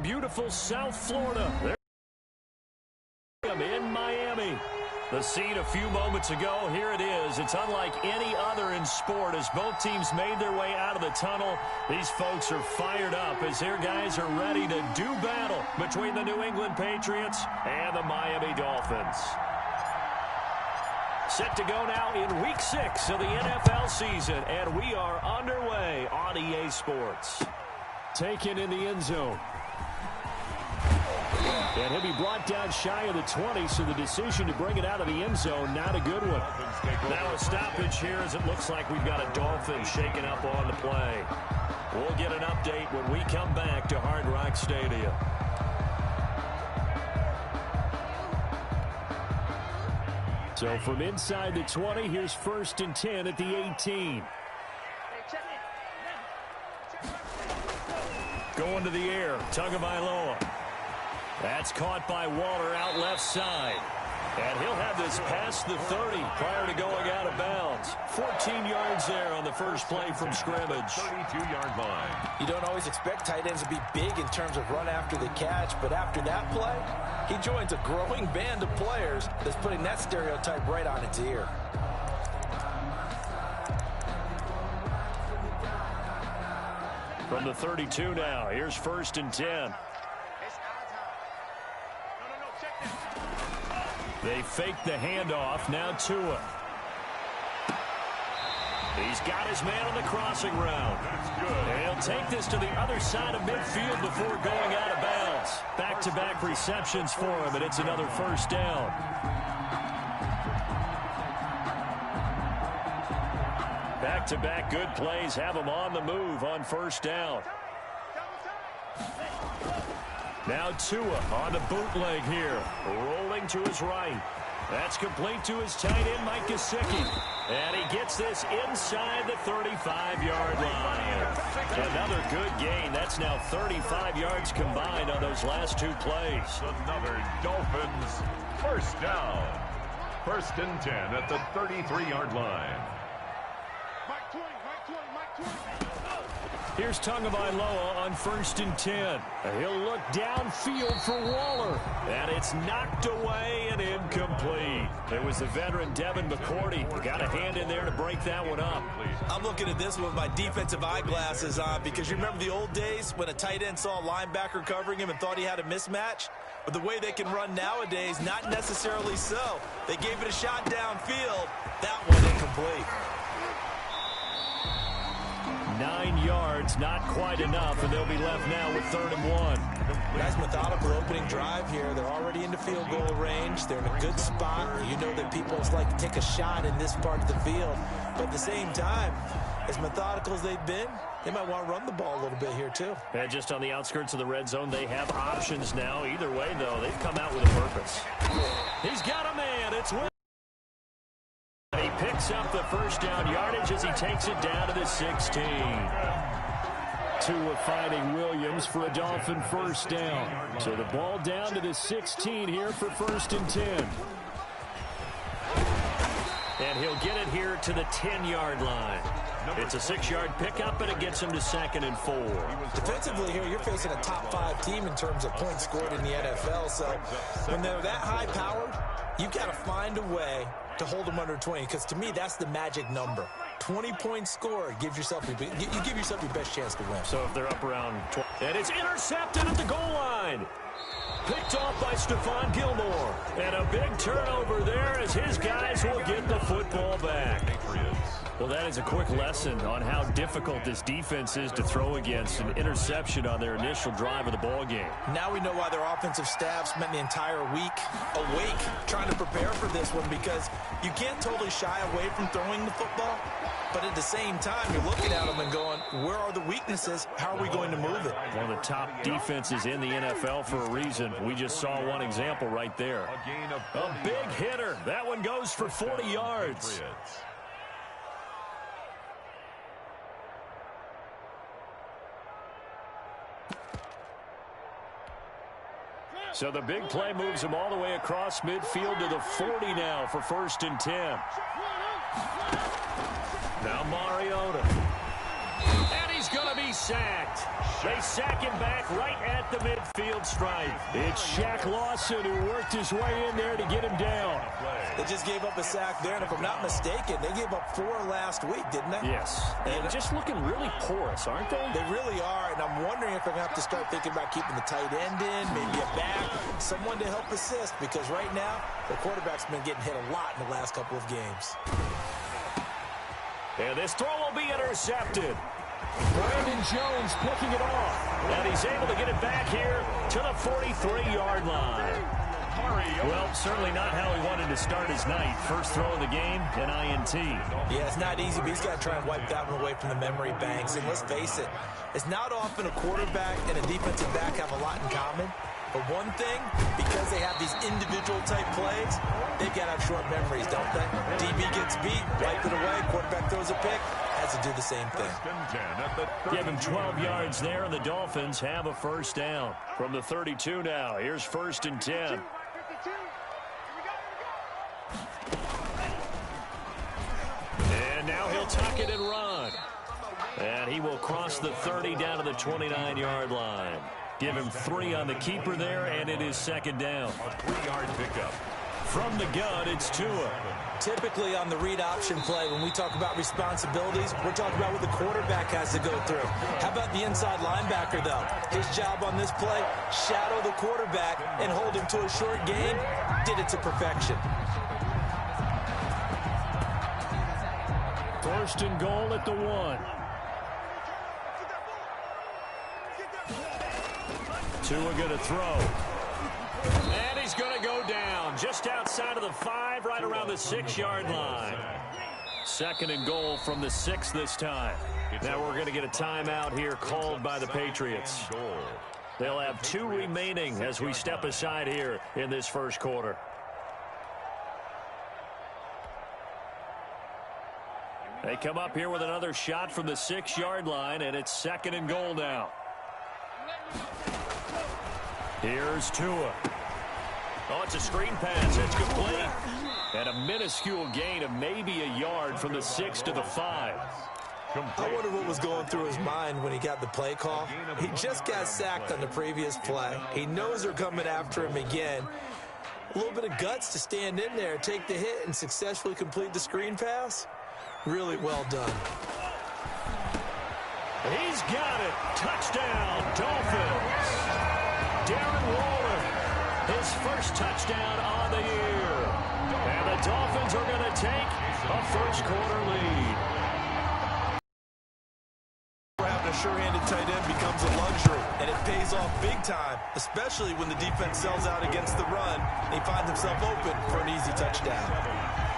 beautiful South Florida. They're in Miami. The scene a few moments ago, here it is. It's unlike any other in sport as both teams made their way out of the tunnel. These folks are fired up as their guys are ready to do battle between the New England Patriots and the Miami Dolphins. Set to go now in Week 6 of the NFL season, and we are underway on EA Sports. Taken in the end zone. And he'll be brought down shy of the 20, so the decision to bring it out of the end zone, not a good one. Now a stoppage here as it looks like we've got a Dolphin shaking up on the play. We'll get an update when we come back to Hard Rock Stadium. So from inside the 20, here's 1st and 10 at the 18. Going to the air, Tagovailoa. That's caught by Waller out left side. And he'll have this past the 30 prior to going out of bounds. 14 yards there on the first play from scrimmage. 32-yard line. You don't always expect tight ends to be big in terms of run after the catch, but after that play, he joins a growing band of players that's putting that stereotype right on its ear. From the 32 now, here's 1st and 10. They fake the handoff. Now Tua. He's got his man on the crossing route. That's good. And he'll take this to the other side of midfield before going out of bounds. Back-to-back receptions for him, and it's another first down. Back-to-back good plays have him on the move on first down. Now Tua on the bootleg here. Rolling to his right. That's complete to his tight end, Mike Gesicki. And he gets this inside the 35-yard line. Another good gain. That's now 35 yards combined on those last two plays. Another Dolphins first down. 1st and 10 at the 33-yard line. Here's Tagovailoa on 1st and 10. He'll look downfield for Waller. And it's knocked away and incomplete. It was the veteran Devin McCourty. Got a hand in there to break that one up. I'm looking at this with my defensive eyeglasses on because you remember the old days when a tight end saw a linebacker covering him and thought he had a mismatch? But the way they can run nowadays, not necessarily so. They gave it a shot downfield. That one incomplete. 9 yards, not quite enough, and they'll be left now with 3rd and 1. Nice methodical opening drive here. They're already into field goal range. They're in a good spot. You know that people like to take a shot in this part of the field. But at the same time, as methodical as they've been, they might want to run the ball a little bit here too. And just on the outskirts of the red zone, they have options now. Either way, though, they've come out with a purpose. He's got a man. It's Will. He picks up the first down yardage as he takes it down to the 16. Tua finding Williams for a Dolphin first down. So the ball down to the 16 here for 1st and 10. And he'll get it here to the 10-yard line. It's a 6-yard pickup, and it gets him to 2nd and 4. Defensively here, you're facing a top-5 team in terms of points scored in the NFL. So when they're that high-powered, you've got to find a way to hold them under 20, because to me, that's the magic number. 20 points scored gives yourself you give yourself your best chance to win. So if they're up around 20. And it's intercepted at the goal line. Picked off by Stephon Gilmore. And a big turnover there as his guys will get the football back. Well, that is a quick lesson on how difficult this defense is to throw against. An interception on their initial drive of the ball game. Now we know why their offensive staff spent the entire week awake trying to prepare for this one, because you can't totally shy away from throwing the football, but at the same time, you're looking at them and going, where are the weaknesses? How are we going to move it? One of the top defenses in the NFL for a reason. We just saw one example right there. A big hitter. That one goes for 40 yards. So the big play moves him all the way across midfield to the 40 now for 1st and 10. Now Mariota. And he's he's going to be sacked. They sack him back right at the midfield stripe. It's Shaq Lawson who worked his way in there to get him down. They just gave up a sack there, and if I'm not mistaken, they gave up 4 last week, didn't they? Yes, and just looking really porous, aren't they? They really are, and I'm wondering if they're going to have to start thinking about keeping the tight end in, maybe a back, someone to help assist, because right now, the quarterback's been getting hit a lot in the last couple of games. And this throw will be intercepted. Brandon Jones picking it off. And he's able to get it back here to the 43-yard line. Well, certainly not how he wanted to start his night. First throw of the game, an INT. Yeah, it's not easy, but he's got to try and wipe that one away from the memory banks. And let's face it, it's not often a quarterback and a defensive back have a lot in common. But one thing, because they have these individual-type plays, they've got to have short memories, don't they? DB gets beat, wipe it away, quarterback throws a pick, has to do the same thing. Give him 12 yards there, and the Dolphins have a first down. From the 32 now, here's 1st and 10. And now he'll tuck it and run. And he will cross the 30 down to the 29-yard line. Give him 3 on the keeper there, and it is 2nd down. 3-yard pickup. From the gun, it's Tua. Typically on the read option play, when we talk about responsibilities, we're talking about what the quarterback has to go through. How about the inside linebacker, though? His job on this play, shadow the quarterback and hold him to a short gain. Did it to perfection. 1st and goal at the 1. Tua going to throw. And he's going to go down just outside of the 5, right around the 6-yard line. 2nd and goal from the 6 this time. Now we're going to get a timeout here called by the Patriots. They'll have 2 remaining as we step aside here in this first quarter. They come up here with another shot from the 6-yard line, and it's 2nd and goal now. Here's Tua. Oh, it's a screen pass. It's complete. And a minuscule gain of maybe a yard from the 6 to the 5. I wonder what was going through his mind when he got the play call. He just got sacked on the previous play. He knows they're coming after him again. A little bit of guts to stand in there, take the hit, and successfully complete the screen pass. Really well done. He's got it. Touchdown, Dolphins. Darren Waller, his first touchdown on the year. And the Dolphins are going to take a first-quarter lead. Having a sure-handed tight end becomes a luxury, and it pays off big time, especially when the defense sells out against the run, and he finds himself open for an easy touchdown.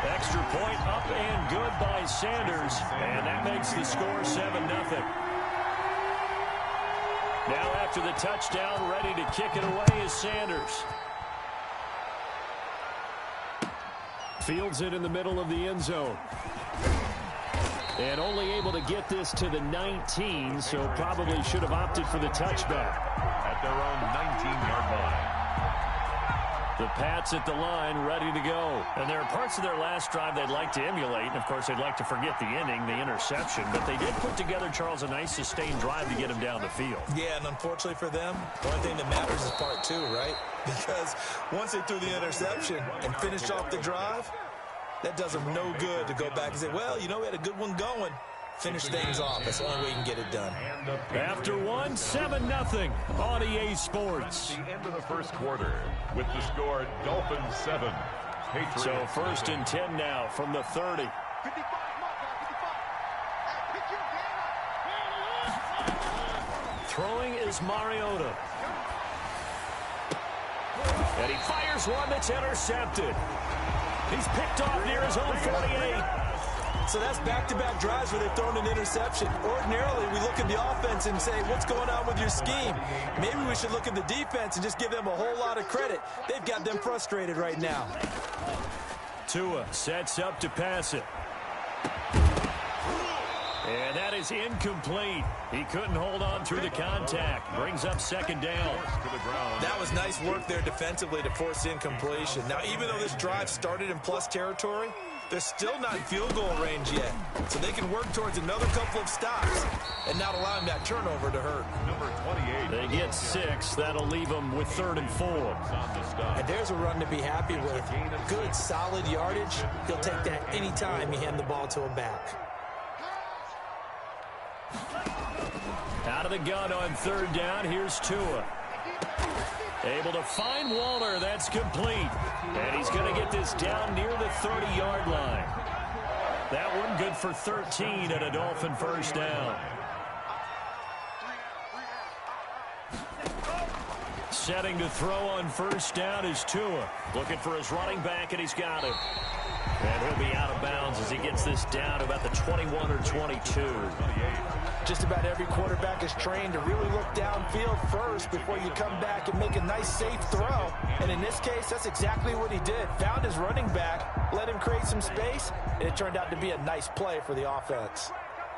Extra point up and good by Sanders, and that makes the score 7-0. Now after the touchdown, ready to kick it away is Sanders. Fields it in the middle of the end zone. And only able to get this to the 19, so probably should have opted for the touchback. At their own 19-yard line. The Pats at the line, ready to go. And there are parts of their last drive they'd like to emulate. And, of course, they'd like to forget the inning, the interception. But they did put together, Charles, a nice sustained drive to get him down the field. Yeah, and unfortunately for them, the only thing that matters is part 2, right? Because once they threw the interception and finished off the drive, that does them no good to go back and say, well, you know, we had a good one going. Finish things off. That's the only way you can get it done. After one, 7-0 on EA Sports. The end of the first quarter with the score Dolphins 7. Patriots so 1st and 10 now from the 30. Throwing is Mariota. And he fires one that's intercepted. He's picked off near his own 48. So that's back-to-back drives where they've thrown an interception. Ordinarily, we look at the offense and say, what's going on with your scheme? Maybe we should look at the defense and just give them a whole lot of credit. They've got them frustrated right now. Tua sets up to pass it. And that is incomplete. He couldn't hold on through the contact. Brings up 2nd down. That was nice work there defensively to force incompletion. Now, even though this drive started in plus territory, They're still not in field goal range yet, so they can work towards another couple of stops and not allowing that turnover to hurt. Number 28. They get 6. That'll leave them with 3rd and 4. And there's a run to be happy with. Good, solid yardage. He'll take that anytime you hand the ball to him back. Out of the gun on 3rd down. Here's Tua. Able to find Waller. That's complete. And he's going to get this down near the 30-yard line. That one good for 13 and a Dolphin first down. Setting to throw on 1st down is Tua. Looking for his running back, and he's got him. And he'll be out of bounds as he gets this down to about the 21 or 22. Just about every quarterback is trained to really look downfield first before you come back and make a nice, safe throw. And in this case, that's exactly what he did. Found his running back, let him create some space, and it turned out to be a nice play for the offense.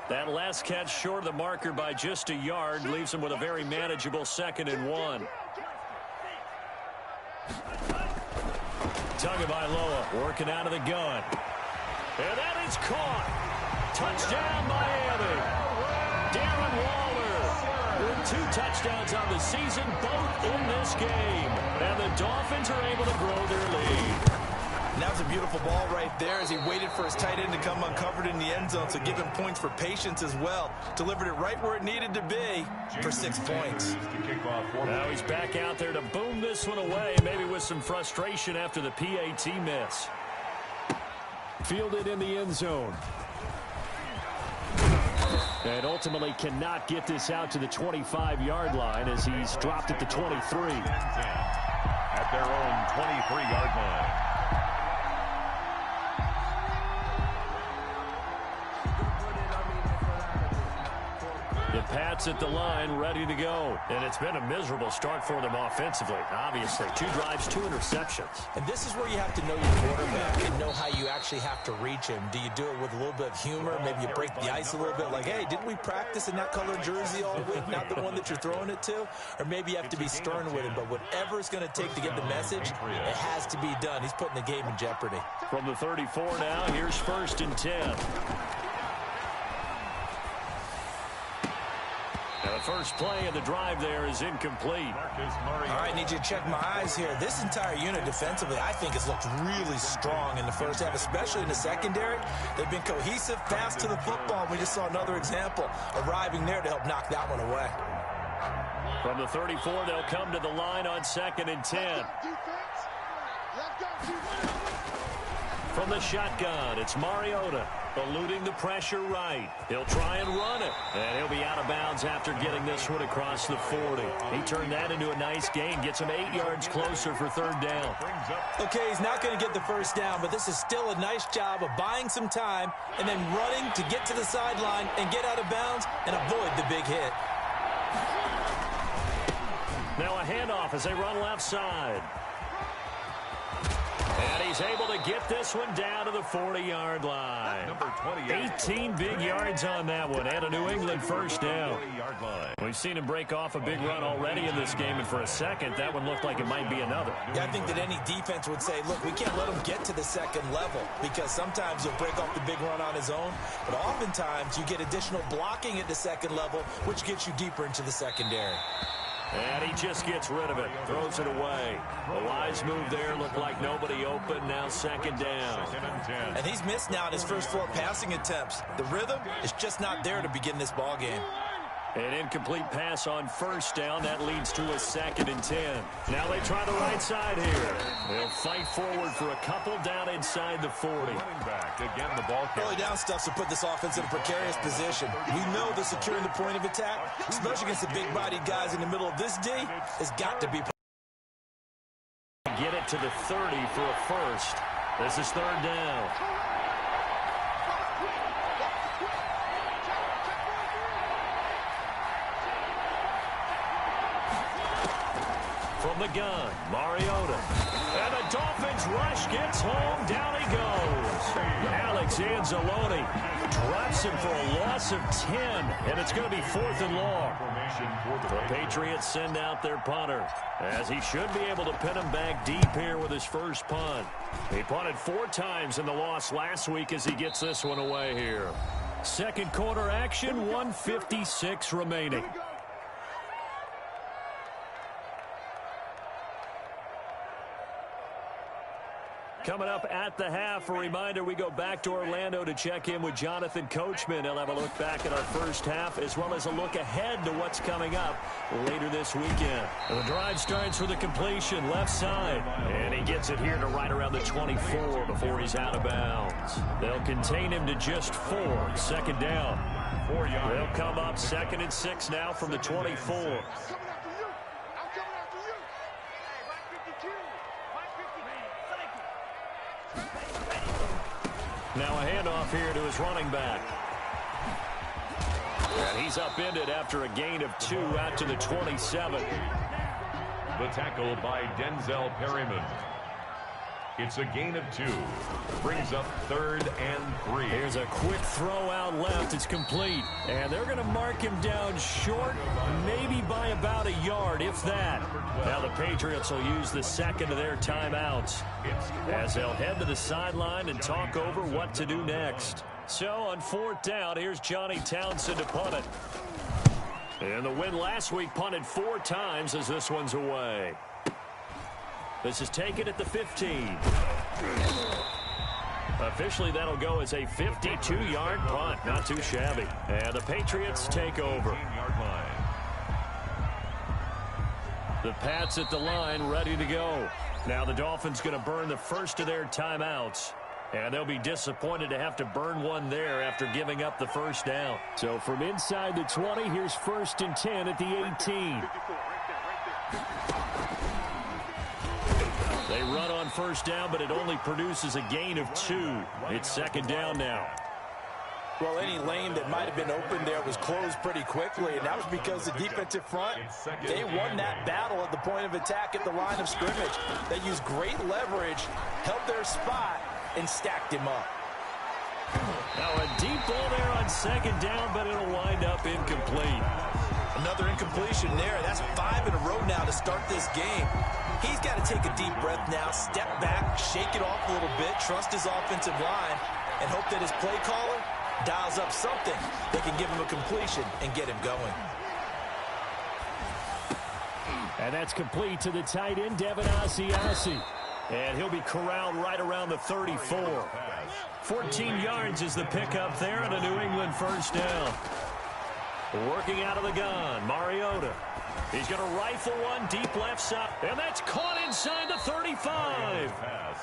That last catch short of the marker by just a yard leaves him with a very manageable 2nd and 1. Tagovailoa working out of the gun. And that is caught. Touchdown, Miami. Darren Waller with 2 touchdowns on the season, both in this game. And the Dolphins are able to grow their lead. And that was a beautiful ball right there as he waited for his tight end to come uncovered in the end zone, so give him points for patience as well. Delivered it right where it needed to be for 6 points. Now he's back out there to boom this one away, maybe with some frustration after the PAT miss. Fielded in the end zone. And ultimately cannot get this out to the 25-yard line as he's dropped at the 23. At their own 23-yard line. The Pats at the line, ready to go. And it's been a miserable start for them offensively, obviously. 2 drives, 2 interceptions. And this is where you have to know your quarterback and know how you actually have to reach him. Do you do it with a little bit of humor? Maybe you break the ice a little bit, like, hey, didn't we practice in that color jersey all week, not the one that you're throwing it to? Or maybe you have to be stern with him. But whatever it's going to take to get the message, it has to be done. He's putting the game in jeopardy. From the 34 now, here's 1st and 10. The first play of the drive there is incomplete. All right, need you to check my eyes here. This entire unit defensively, I think, has looked really strong in the first half, especially in the secondary. They've been cohesive, fast to the football. We just saw another example arriving there to help knock that one away. From the 34, they'll come to the line on 2nd and 10. From the shotgun, it's Mariota, eluding the pressure right. He'll try and run it, and he'll be out of bounds after getting this one across the 40. He turned that into a nice gain, gets him 8 yards closer for 3rd down. Okay, he's not going to get the first down, but this is still a nice job of buying some time and then running to get to the sideline and get out of bounds and avoid the big hit. Now a handoff as they run left side. And he's able to get this one down to the 40-yard line. Number 28. 18 big yards on that one, and a New England first down. We've seen him break off a big run already in this game, and for a second, that one looked like it might be another. Yeah, I think that any defense would say, look, we can't let him get to the second level, because sometimes he'll break off the big run on his own, but oftentimes you get additional blocking at the second level, which gets you deeper into the secondary. And he just gets rid of it, throws it away. A wise move there, looked like nobody open, now 2nd down. And he's missed now in his first 4 passing attempts. The rhythm is just not there to begin this ball game. An incomplete pass on 1st down. That leads to a 2nd and 10. Now they try the right side here. They'll fight forward for a couple down inside the 40. Again, the ball early down stuff to put this offense in a precarious position. We know that securing the point of attack, especially against the big-bodied guys in the middle of this D, has got to be. Get it to the 30 for a first. This is 3rd down. From the gun, Mariota. And the Dolphins rush gets home. Down he goes. Alex is Anzalone. Drops him for a loss of 10, and it's going to be 4th and long. The Patriots send out their punter, as he should be able to pin him back deep here with his first punt. He punted 4 times in the loss last week as he gets this one away here. Second quarter action, 1:56 remaining. Coming up at the half, a reminder, we go back to Orlando to check in with Jonathan Coachman. He'll have a look back at our first half, as well as a look ahead to what's coming up later this weekend. The drive starts with a completion left side, and he gets it here to right around the 24 before he's out of bounds. They'll contain him to just 4, second down. They'll come up 2nd and 6 now from the 24. Now a handoff here to his running back. And he's upended after a gain of 2 out to the 27. The tackle by Denzel Perryman. It's a gain of 2. Brings up 3rd and 3. Here's a quick throw out left. It's complete. And they're going to mark him down short, maybe by about a yard, if that. Now the Patriots will use the second of their timeouts, as they'll head to the sideline and talk over what to do next. So on 4th down, here's Johnny Townsend to punt it. And the win last week punted 4 times as this one's away. This is taken at the 15. Officially, that'll go as a 52-yard punt. Not too shabby. And the Patriots take over. The Pats at the line, ready to go. Now the Dolphins going to burn the first of their timeouts. And they'll be disappointed to have to burn one there after giving up the first down. So from inside the 20, here's 1st and 10 at the 18. They run on first down, but it only produces a gain of 2. It's second down now. Well, any lane that might have been open there was closed pretty quickly, and that was because the defensive front, they won that battle at the point of attack at the line of scrimmage. They used great leverage, held their spot, and stacked him up. Now a deep ball there on second down, but it'll wind up incomplete. Another incompletion there. That's 5 in a row now to start this game. He's got to take a deep breath now, step back, shake it off a little bit, trust his offensive line, and hope that his play caller dials up something that can give him a completion and get him going. And that's complete to the tight end, Devin Asiasi. And he'll be corralled right around the 34. 14 yards is the pickup there, and a New England first down. Working out of the gun, Mariota. He's going to rifle one deep left side, and that's caught inside the 35.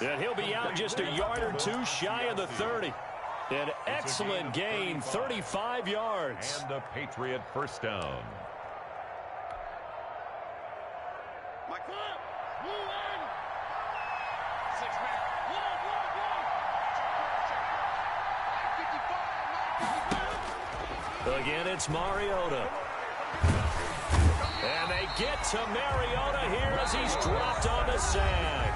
And he'll be out just a yard or 2 shy of the 30. An excellent gain, 35 yards. And a Patriot first down. Again, it's Mariota. And they get to Mariota here as he's dropped on the sack.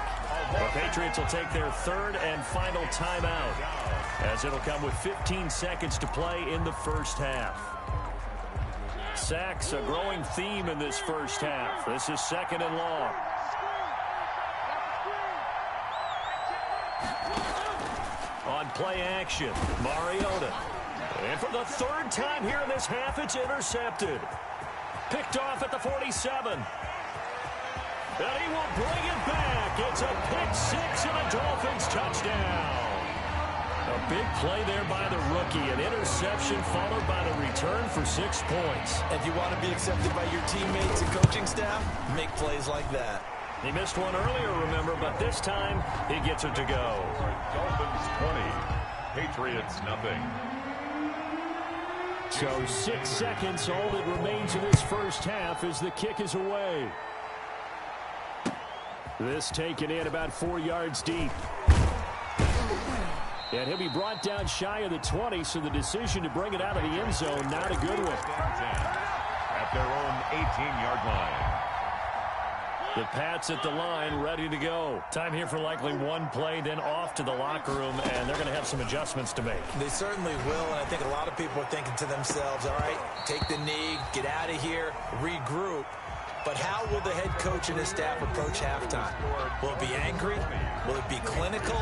The Patriots will take their 3rd and final timeout, as it'll come with 15 seconds to play in the first half. Sacks a growing theme in this first half. This is 2nd and long. On play action, Mariota. And for the 3rd time here in this half, it's intercepted. Picked off at the 47. And he will bring it back. It's a pick 6 and a Dolphins touchdown. A big play there by the rookie. An interception followed by the return for 6 points. If you want to be accepted by your teammates and coaching staff, make plays like that. He missed one earlier, remember, but this time he gets it to go. Dolphins 20, Patriots nothing. So 6 seconds, all that remains in this first half as the kick is away. This taken in about 4 yards deep. And he'll be brought down shy of the 20, so the decision to bring it out of the end zone, not a good one. At their own 18-yard line. The Pats at the line, ready to go. Time here for likely one play, then off to the locker room, and they're going to have some adjustments to make. They certainly will, and I think a lot of people are thinking to themselves, all right, take the knee, get out of here, regroup. But how will the head coach and his staff approach halftime? Will it be angry? Will it be clinical?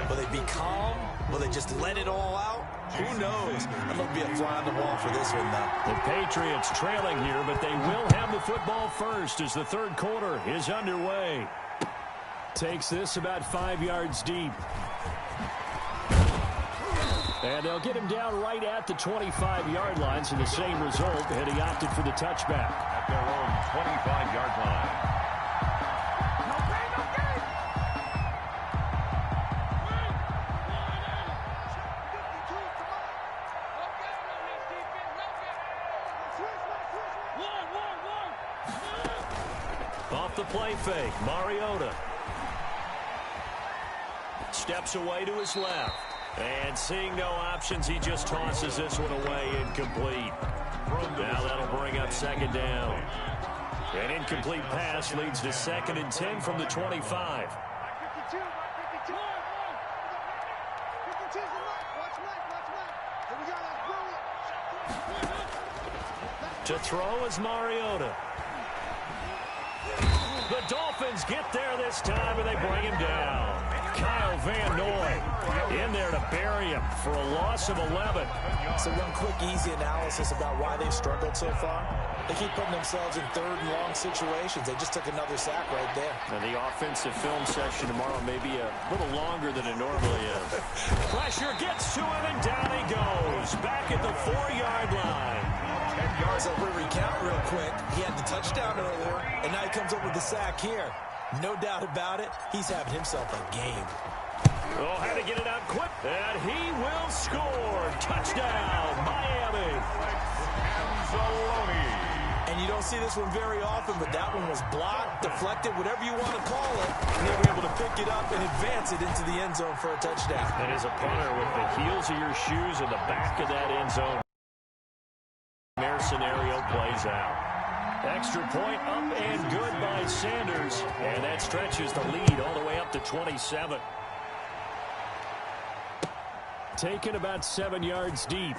Will they be calm? Will they just let it all out? Who knows? I'd love to be a fly on the wall for this one, though. The Patriots trailing here, but they will have the football first as the third quarter is underway. Takes this about 5 yards deep. And they'll get him down right at the 25-yard line, so the same result, and he opted for the touchback. At their own 25-yard line. Off the play fake, Mariota. Steps away to his left. And seeing no options, he just tosses this one away, incomplete. Now that'll bring up second down. An incomplete pass leads to 2nd and 10 from the 25. To throw is Mariota. The Dolphins get there this time, and they bring him down. Kyle Van Noy in there to bury him for a loss of 11. So one quick, easy analysis about why they've struggled so far. They keep putting themselves in third and long situations. They just took another sack right there. And the offensive film session tomorrow may be a little longer than it normally is. Pressure gets to him, and down he goes. Back at the 4-yard line. 10 yards. So we recount real quick. He had the touchdown earlier, and now he comes up with the sack here. No doubt about it, he's having himself a game. Oh, had to get it out quick, and he will score. Touchdown, Miami. And you don't see this one very often, but that one was blocked, deflected, whatever you want to call it, and they were able to pick it up and advance it into the end zone for a touchdown. And as a punter, with the heels of your shoes in the back of that end zone, their scenario plays out. Extra point up and good by Sanders. And that stretches the lead all the way up to 27. Taken about 7 yards deep.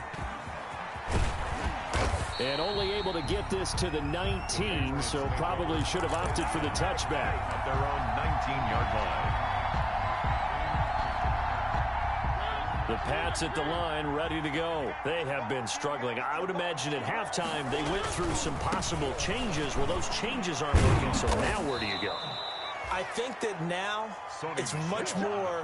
And only able to get this to the 19, so probably should have opted for the touchback. At their own 19-yard line. The Pats at the line, ready to go. They have been struggling. I would imagine at halftime they went through some possible changes. Well, those changes aren't working, so now where do you go? I think that now it's much more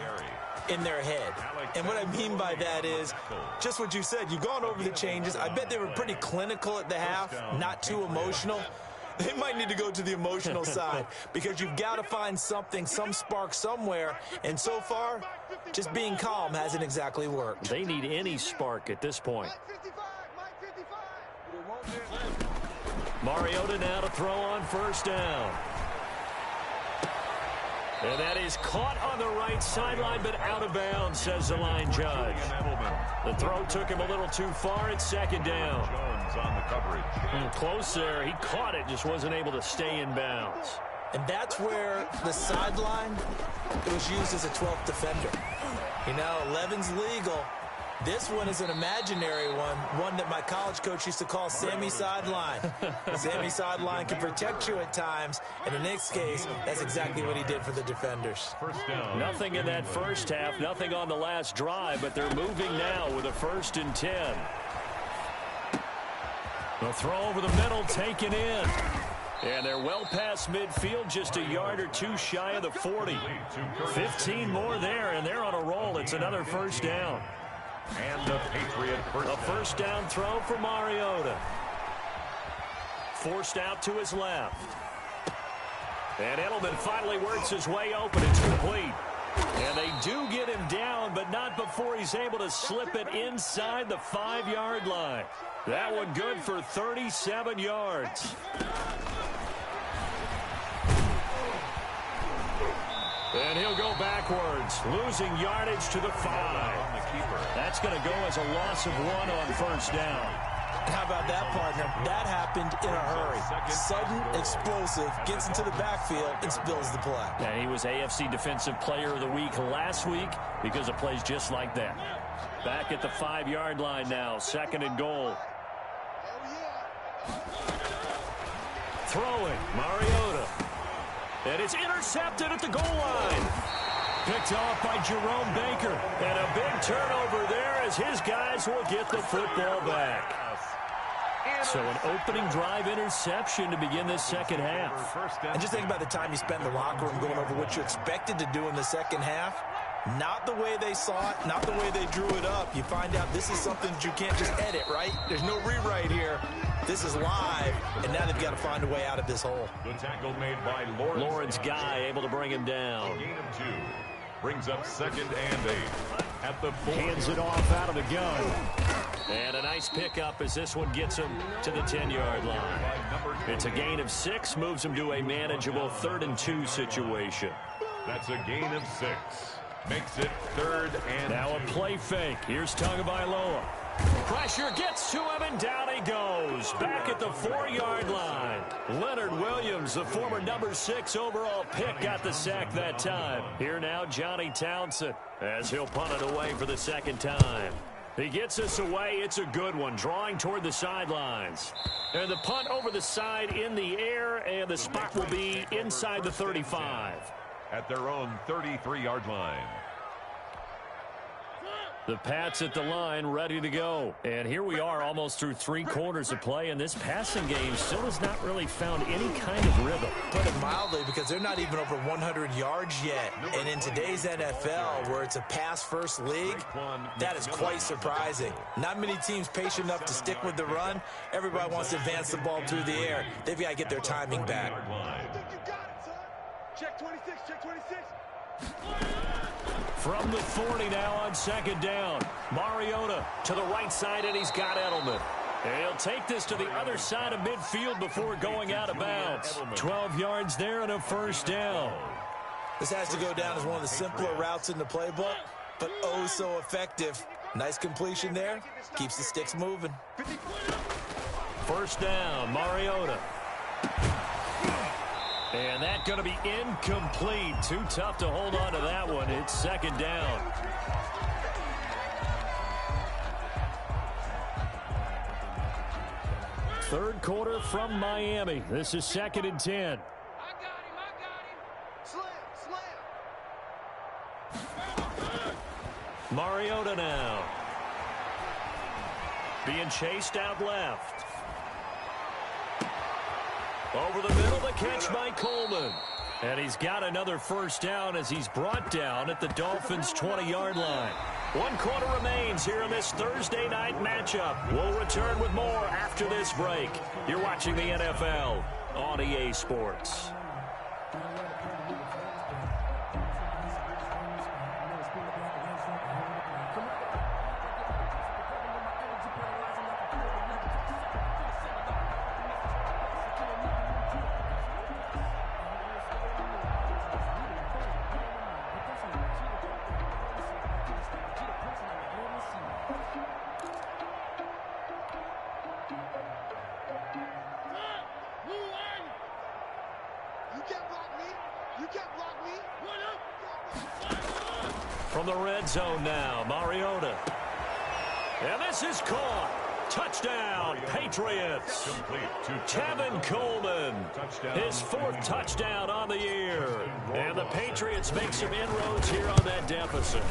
in their head. And what I mean by that is just what you said. You've gone over the changes. I bet they were pretty clinical at the half, not too emotional. They might need to go to the emotional side because you've got to find something, some spark somewhere. And so far, just being calm hasn't exactly worked. They need any spark at this point. Mariota now to throw on first down. And that is caught on the right sideline, but out of bounds, says the line judge. The throw took him a little too far. It's second down. Jones on the coverage. Close there. He caught it, just wasn't able to stay in bounds. And that's where the sideline, it was used as a 12th defender. You know, 11's legal. This one is an imaginary one that my college coach used to call Sammy Sideline. Sammy Sideline can protect you at times, and in this case, that's exactly what he did for the defenders. First down. Nothing in that first half, nothing on the last drive, but they're moving now with a 1st and 10. The throw over the middle, taken in. And they're well past midfield, just a yard or two shy of the 40. 15 more there, and they're on a roll. It's another first down. And the Patriot first down throw for Mariota. Forced out to his left. And Edelman finally works his way open. It's complete. And they do get him down, but not before he's able to slip it inside the 5-yard line. That one good for 37 yards. And he'll go backwards, losing yardage to the 5. That's going to go as a loss of 1 on first down. How about that, partner? That happened in a hurry. Sudden, explosive, gets into the backfield, and spills the play. Yeah, he was AFC Defensive Player of the Week last week because of plays just like that. Back at the 5-yard line now, 2nd and goal. Throwing, Mariota. And it's intercepted at the goal line. Picked off by Jerome Baker. And a big turnover there as his guys will get the football back. So an opening drive interception to begin this second half. And just think about the time you spent in the locker room going over what you expected to do in the second half. Not the way they saw it, not the way they drew it up. You find out this is something that you can't just edit, right? There's no rewrite here. This is live, and now they've got to find a way out of this hole. The tackle made by Lawrence Guy able to bring him down. A gain of 2. Brings up 2nd and 8. At the 4. Hands it off out of the gun. And a nice pickup as this one gets him to the 10-yard line. It's a gain of 6, moves him to a manageable 3rd and 2 situation. That's a gain of 6. Makes it 3rd and now 2. a play fake. Here's Tagovailoa. Pressure gets to him, and down he goes. Back at the 4-yard line. Leonard Williams, the former number 6 overall pick, got the sack that time. Here now, Johnny Townsend, as he'll punt it away for the 2nd time. He gets us away. It's a good one, drawing toward the sidelines. And the punt over the side in the air, and the spot will be inside the 35. At their own 33-yard line. The Pats at the line, ready to go. And here we are almost through 3 quarters of play, and this passing game still has not really found any kind of rhythm. Put it mildly, because they're not even over 100 yards yet. And in today's NFL, where it's a pass-first league, that is quite surprising. Not many teams patient enough to stick with the run. Everybody wants to advance the ball through the air. They've got to get their timing back. Check 26, check 26. From the 40 now on 2nd down. Mariota to the right side, and he's got Edelman. And he'll take this to the other side of midfield before going out of bounds. 12 yards there and a 1st down. This has to go down as one of the simpler routes in the playbook, but oh so effective. Nice completion there. Keeps the sticks moving. 1st down, Mariota. And that's going to be incomplete. Too tough to hold on to that one. It's 2nd down. Third quarter from Miami. This is 2nd and 10. I got him. Slam. Mariota now. Being chased out left. Over the middle, the catch by Coleman. And he's got another 1st down as he's brought down at the Dolphins' 20-yard line. 1 quarter remains here in this Thursday night matchup. We'll return with more after this break. You're watching the NFL on EA Sports. From the red zone now, Mariota. And this is caught. Touchdown, Patriots. Tevin Coleman, his 4th touchdown on the year. And the Patriots make some inroads here on that deficit.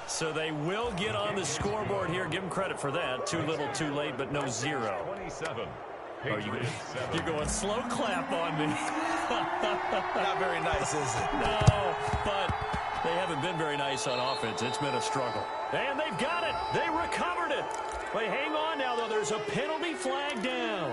So they will get on the scoreboard here. Give them credit for that. Too little, too late, but no 0. 27. You're going slow clap on me. Not very nice, is it? No, but they haven't been very nice on offense. It's been a struggle. And they've got it. They recovered it. Wait, hang on now, though. There's a penalty flag down.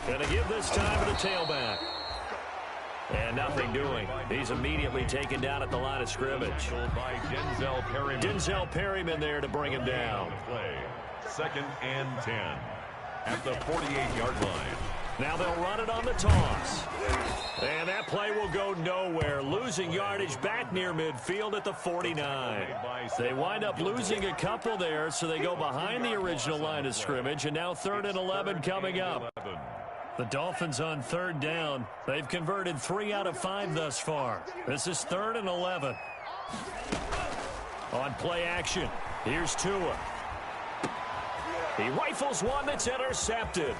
Going to give this time to the tailback. And nothing doing. He's immediately taken down at the line of scrimmage. By Denzel Perryman. Denzel Perryman there to bring him down. Play. 2nd and 10. At the 48-yard line. Now they'll run it on the toss. And that play will go nowhere, losing yardage back near midfield at the 49. They wind up losing a couple there, so they go behind the original line of scrimmage, and now 3rd and 11 coming up. The Dolphins on 3rd down. They've converted 3 out of 5 thus far. This is 3rd and 11. On play action, here's Tua. He rifles one that's intercepted.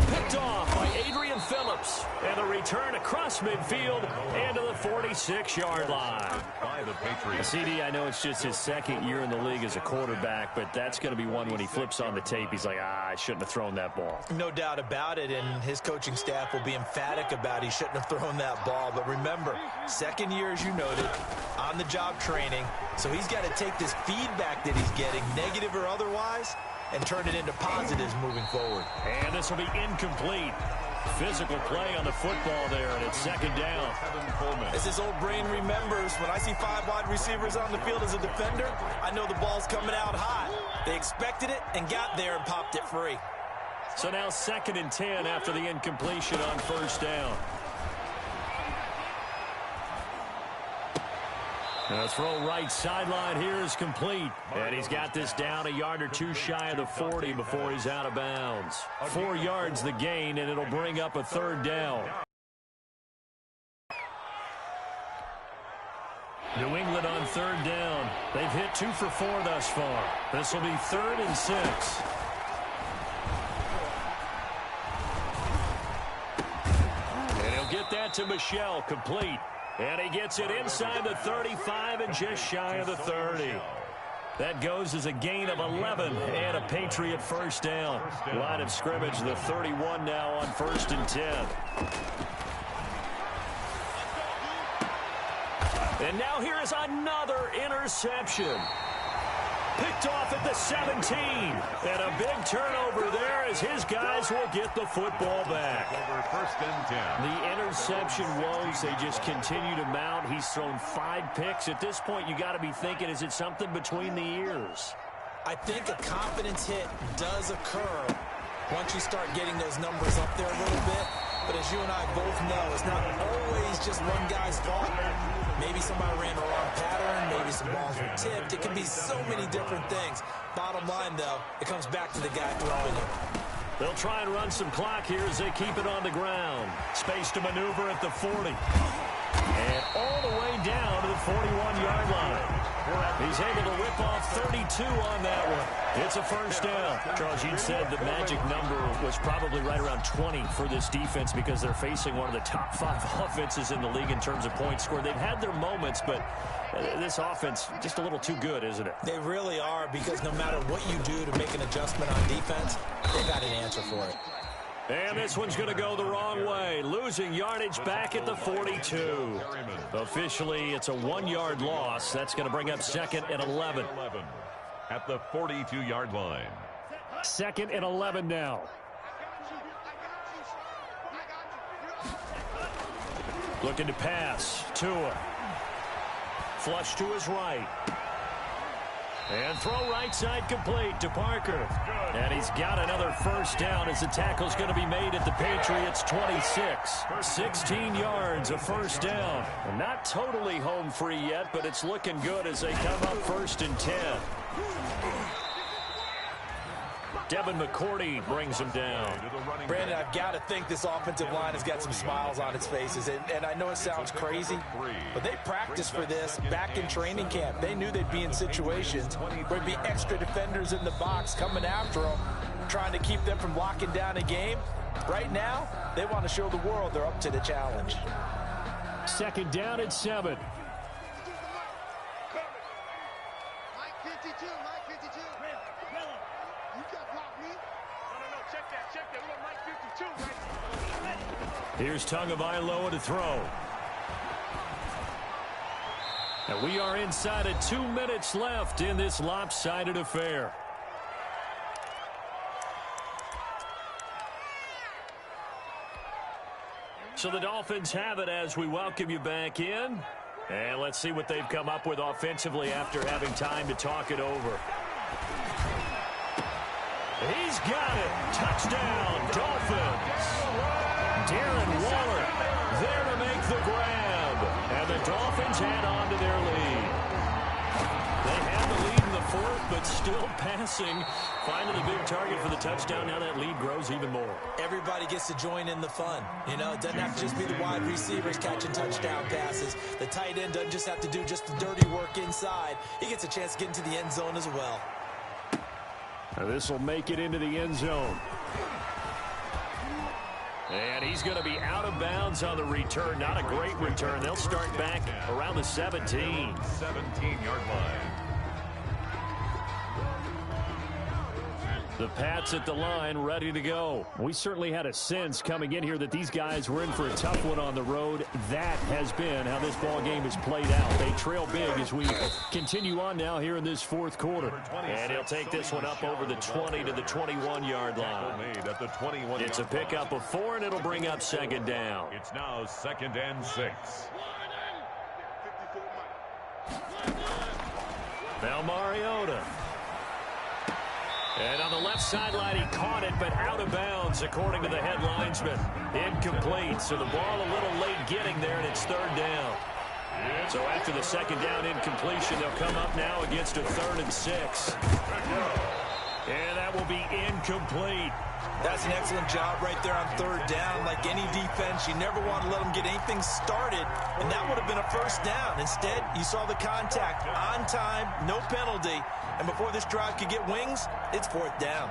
Picked off by Adrian Phillips. And a return across midfield into the 46-yard line. By the Patriots. CD, I know it's just his 2nd year in the league as a quarterback, but that's going to be one when he flips on the tape. He's like, I shouldn't have thrown that ball. No doubt about it, and his coaching staff will be emphatic about he shouldn't have thrown that ball. But remember, 2nd year, as you noted, on-the-job training. So he's got to take this feedback that he's getting, negative or otherwise, and turn it into positives moving forward. And this will be incomplete. Physical play on the football there, and it's 2nd down. As his old brain remembers, when I see 5 wide receivers on the field as a defender, I know the ball's coming out hot. They expected it and got there and popped it free. So now 2nd and 10 after the incompletion on 1st down. The throw right sideline here is complete. And he's got this down a yard or 2 shy of the 40 before he's out of bounds. 4 yards the gain, and it'll bring up a 3rd down. New England on 3rd down. They've hit 2 for 4 thus far. This will be 3rd and 6. And he'll get that to Michel, complete. And he gets it inside the 35 and just shy of the 30. That goes as a gain of 11 and a Patriot 1st down. Line of scrimmage, the 31 now on 1st and 10. And now here is another interception. Picked off at the 17. And a big turnover there as his guys will get the football back. Over 1st and 10. The interception woes, they just continue to mount. He's thrown 5 picks. At this point, you got to be thinking, is it something between the ears? I think a confidence hit does occur once you start getting those numbers up there a little bit. But as you and I both know, it's not always just one guy's fault. Maybe somebody ran the wrong pattern. Maybe some balls were tipped. It can be so many different things. Bottom line, though, it comes back to the guy throwing it. They'll try and run some clock here as they keep it on the ground. Space to maneuver at the 40. And all the way down to the 41-yard line. He's able to rip off 32 on that one. It's a 1st down. Charles, you said the magic number was probably right around 20 for this defense because they're facing one of the top 5 offenses in the league in terms of points scored. They've had their moments, but this offense just a little too good, isn't it? They really are, because no matter what you do to make an adjustment on defense, they got an answer for it. And this one's going to go the wrong way. Losing yardage back at the 42. Officially, it's a 1-yard loss. That's going to bring up 2nd and 11. At the 42-yard line. 2nd and 11 now. Looking to pass. Tua. Flush to his right. And throw right side complete to Parker. And he's got another 1st down as the tackle's going to be made at the Patriots 26. 16 yards, a 1st down. And not totally home free yet, but it's looking good as they come up 1st and 10. Devin McCourty brings him down. Brandon, I've got to think this offensive line has got some smiles on its faces. And I know it sounds crazy, but they practiced for this back in training camp. They knew they'd be in situations where there'd be extra defenders in the box coming after them, trying to keep them from locking down a game. Right now, they want to show the world they're up to the challenge. 2nd down at 7. Here's Tagovailoa to throw. And we are inside of 2 minutes left in this lopsided affair. So the Dolphins have it as we welcome you back in. And let's see what they've come up with offensively after having time to talk it over. He's got it. Touchdown, Dolphins. but still passing. Finding the big target for the touchdown. Now that lead grows even more. Everybody gets to join in the fun. You know, it doesn't have to just be the wide receivers catching touchdown passes. The tight end doesn't just have to do just the dirty work inside. He gets a chance to get into the end zone as well. This will make it into the end zone. And he's going to be out of bounds on the return. Not a great return. They'll start back around the 17. 17-yard line. The Pats at the line, ready to go. We certainly had a sense coming in here that these guys were in for a tough one on the road. That has been how this ball game has played out. They trail big as we continue on now here in this fourth quarter. And he'll take this one up over the 20 to the 21-yard line. It's a pickup of 4, and it'll bring up second down. It's now 2nd and 6. Now Mariota. And on the left sideline, he caught it, but out of bounds, according to the head linesman. Incomplete, so the ball a little late getting there, and it's third down. So after the second down incompletion, they'll come up now against a 3rd and 6. And that will be incomplete. That's an excellent job right there on third down. Like any defense, you never want to let them get anything started, and that would have been a first down. Instead, you saw the contact on time, no penalty, and before this drive could get wings, it's 4th down.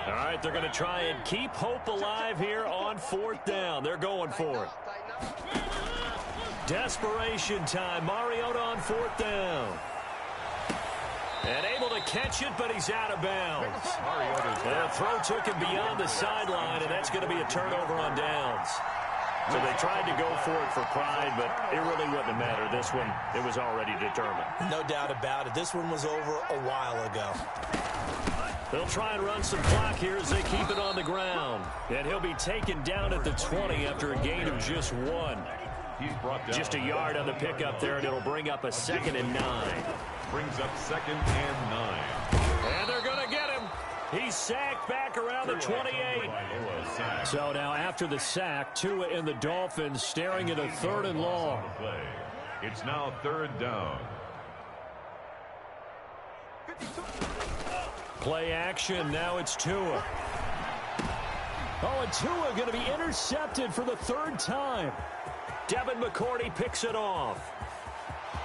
All right, they're going to try and keep hope alive here on 4th down. They're going for it. Desperation time. Mariota on 4th down. And able to catch it, but he's out of bounds. The throw took him beyond the sideline, and that's going to be a turnover on downs. So they tried to go for it for pride, but it really wouldn't have mattered. This one, it was already determined. No doubt about it. This one was over a while ago. They'll try and run some clock here as they keep it on the ground. And he'll be taken down at the 20 after a gain of just 1. He's brought down. Just a yard on the pickup there, and it'll bring up a 2nd and 9. Brings up 2nd and 9. And they're going to get him. He's sacked back around the 28. So now after the sack, Tua and the Dolphins staring at a 3rd and long. It's now 3rd down. Play action. Now it's Tua. Oh, and Tua going to be intercepted for the 3rd time. Devin McCourty picks it off.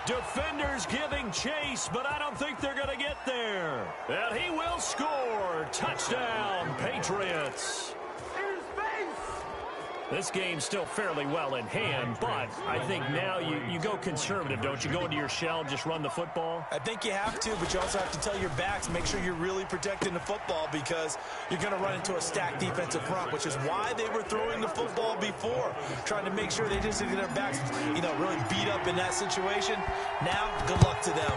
Defenders giving chase, but I don't think they're going to get there. And he will score. Touchdown, Patriots. This game's still fairly well in hand, but I think now you go conservative, don't you? Go into your shell, just run the football? I think you have to, but you also have to tell your backs, make sure you're really protecting the football because you're going to run into a stacked defensive front, which is why they were throwing the football before, trying to make sure they just get their backs, really beat up in that situation. Now, good luck to them.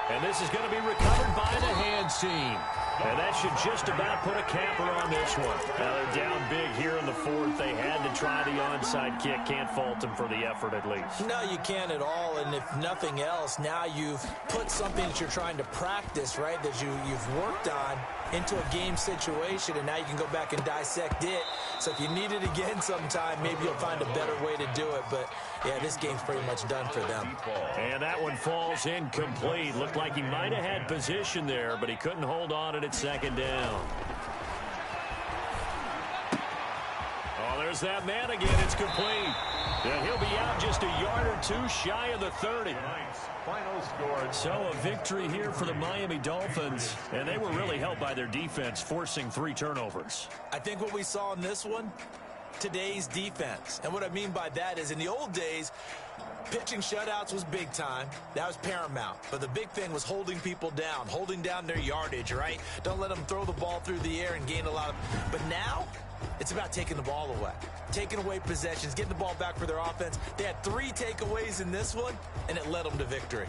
And this is going to be recovered by the hands team. And that should just about put a capper on this one. Now they're down big here in the 4th. They had to try the onside kick. Can't fault them for the effort at least. No, you can't at all. And if nothing else, now you've put something that you're trying to practice, right, that you've worked on into a game situation, and now you can go back and dissect it. So if you need it again sometime, maybe you'll find a better way to do it. But, yeah, this game's pretty much done for them. And that one falls incomplete. Looked like he might have had position there, but he couldn't hold on it at 2nd down. Oh, there's that man again. It's complete. And he'll be out just a yard or 2 shy of the 30. Final score. So a victory here for the Miami Dolphins, and they were really helped by their defense, forcing 3 turnovers. I think what we saw in this one, today's defense. And what I mean by that is in the old days, pitching shutouts was big time. That was paramount. But the big thing was holding people down, holding down their yardage, right? Don't let them throw the ball through the air and gain a lot of... But now, it's about taking the ball away. Taking away possessions, getting the ball back for their offense. They had 3 takeaways in this one, and it led them to victory.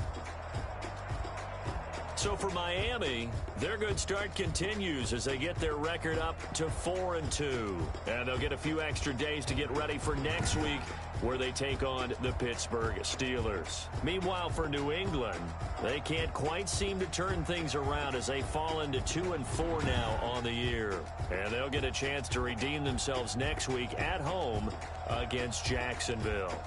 So for Miami, their good start continues as they get their record up to 4-2. And they'll get a few extra days to get ready for next week, where they take on the Pittsburgh Steelers. Meanwhile, for New England, they can't quite seem to turn things around as they fall into 2-4 now on the year. And they'll get a chance to redeem themselves next week at home against Jacksonville.